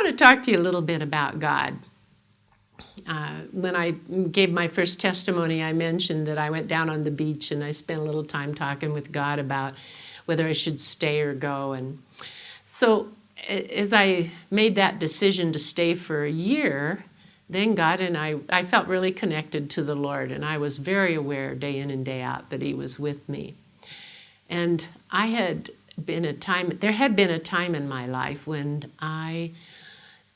want to talk to you a little bit about God. When I gave my first testimony, I mentioned that I went down on the beach and I spent a little time talking with God about whether I should stay or go. And so as I made that decision to stay for a year, then God and I felt really connected to the Lord, and I was very aware day in and day out that He was with me. And there had been a time in my life when I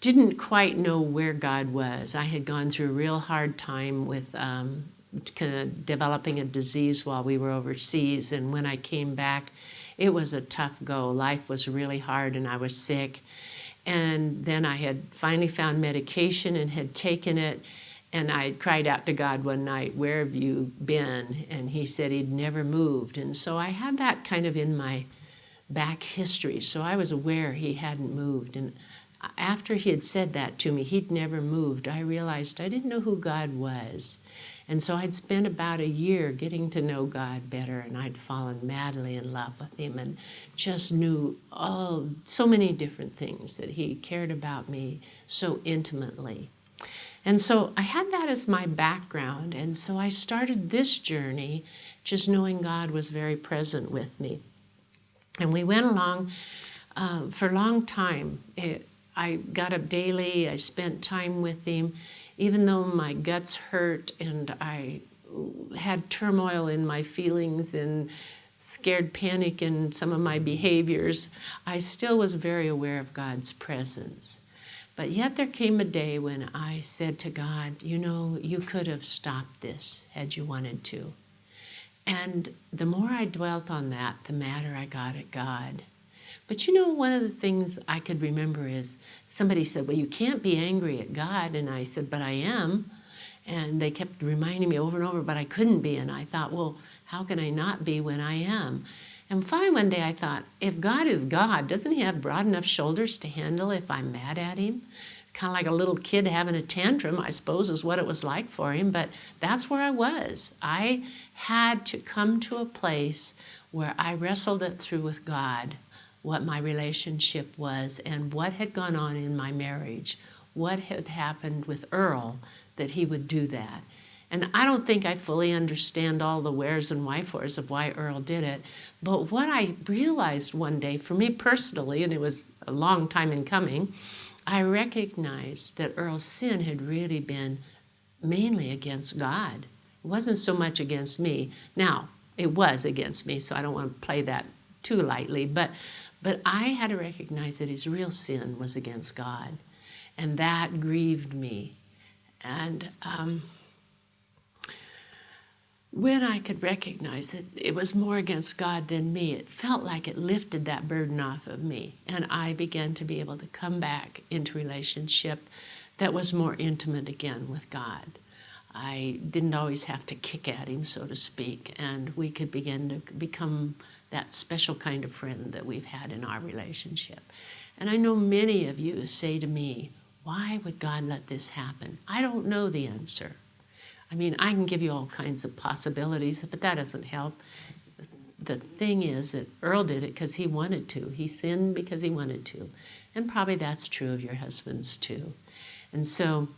didn't quite know where God was. I had gone through a real hard time with kind of developing a disease while we were overseas, and when I came back, it was a tough go. Life was really hard and I was sick. And then I had finally found medication and had taken it, and I cried out to God one night, "Where have you been?" And He said He'd never moved. And so I had that kind of in my back history, so I was aware He hadn't moved. And after He had said that to me, He'd never moved, I realized I didn't know who God was. And so I'd spent about a year getting to know God better, and I'd fallen madly in love with Him and just knew so many different things, that He cared about me so intimately. And so I had that as my background, and so I started this journey just knowing God was very present with me. And we went along for a long time. I got up daily, I spent time with Him. Even though my guts hurt and I had turmoil in my feelings and scared panic in some of my behaviors, I still was very aware of God's presence. But yet there came a day when I said to God, you could have stopped this had you wanted to. And the more I dwelt on that, the madder I got at God. But one of the things I could remember is somebody said, "Well, you can't be angry at God." And I said, "But I am." And they kept reminding me over and over, but I couldn't be. And I thought, well, how can I not be when I am? And finally one day I thought, if God is God, doesn't He have broad enough shoulders to handle if I'm mad at Him? Kind of like a little kid having a tantrum, I suppose, is what it was like for Him. But that's where I was. I had to come to a place where I wrestled it through with God, what my relationship was and what had gone on in my marriage, what had happened with Earl, that he would do that. And I don't think I fully understand all the wheres and wherefores of why Earl did it, but what I realized one day, for me personally, and it was a long time in coming, I recognized that Earl's sin had really been mainly against God. It wasn't so much against me. Now, it was against me, so I don't want to play that too lightly, but I had to recognize that his real sin was against God, and that grieved me. And when I could recognize that it was more against God than me, it felt like it lifted that burden off of me, and I began to be able to come back into relationship that was more intimate again with God. I didn't always have to kick at Him, so to speak, and we could begin to become that special kind of friend that we've had in our relationship. And I know many of you say to me, "Why would God let this happen?" I don't know the answer. I mean, I can give you all kinds of possibilities, but that doesn't help. The thing is that Earl did it because he wanted to. He sinned because he wanted to. And probably that's true of your husbands too. And so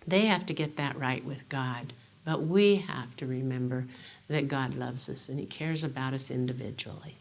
they have to get that right with God. But we have to remember that God loves us and He cares about us individually.